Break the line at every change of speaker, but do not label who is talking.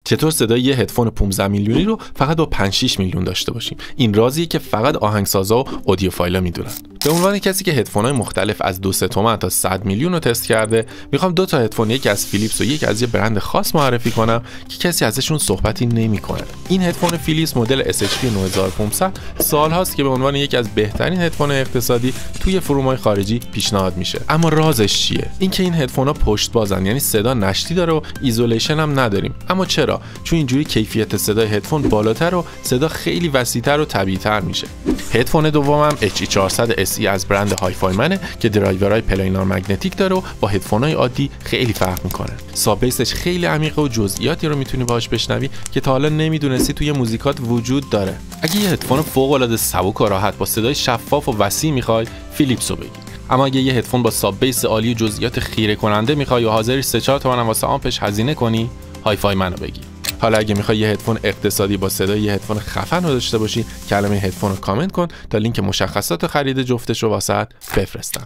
چطور صدای یه هدفون 15 میلیونی رو فقط با 5-6 میلیون داشته باشیم؟ این رازیه که فقط آهنگسازا و اودیوفایلا میدونن. به عنوان کسی که هدفون‌های مختلف از 2-3 تومن تا 100 میلیون رو تست کرده، میخوام 2 تا هدفون، یک از فیلیپس و یک از یه برند خاص معرفی کنم که کسی ازشون صحبتی نمیکنه. این هدفون فیلیپس مدل SHP 9500 سالهاست که به عنوان یکی از بهترین هدفون اقتصادی توی فروم‌های خارجی پیشنهاد میشه. اما رازش چیه؟ اینکه این هدفون‌ها پشت بازن، یعنی صدا نشتی داره و ایزولیشن هم نداریم. اما چرا؟ چون اینجوری کیفیت صدای هدفون بالاتر و صدا خیلی وسیع‌تر و طبیعی‌تر میشه. هدفون دومم HE400 SE از برند هایفای منه که درایورهای پلینار مگنتیک داره و با هدفون‌های عادی خیلی فرق میکنه. ساب بیسش خیلی عمیقه و جزئیاتی رو میتونی باهاش بشنوی که تا حالا نمیدونستی توی موزیکات وجود داره. اگه یه هدفون فوق‌العاده سبک و راحت با صدای شفاف و وسیع میخوای، فیلیپس رو بگیر. اما اگه یه هدفون با ساب بیس عالی و جزئیات خیره کننده میخوای و حاضری 3-4 تومن واسه آمپش هزینه کنی، هایفای منو بگیر. حالا اگه میخوای یه هدفون اقتصادی با صدای یه هدفون خفن رو داشته باشی، کلمه هدفون رو کامنت کن تا لینک مشخصات خرید جفتش رو واسط بفرستم.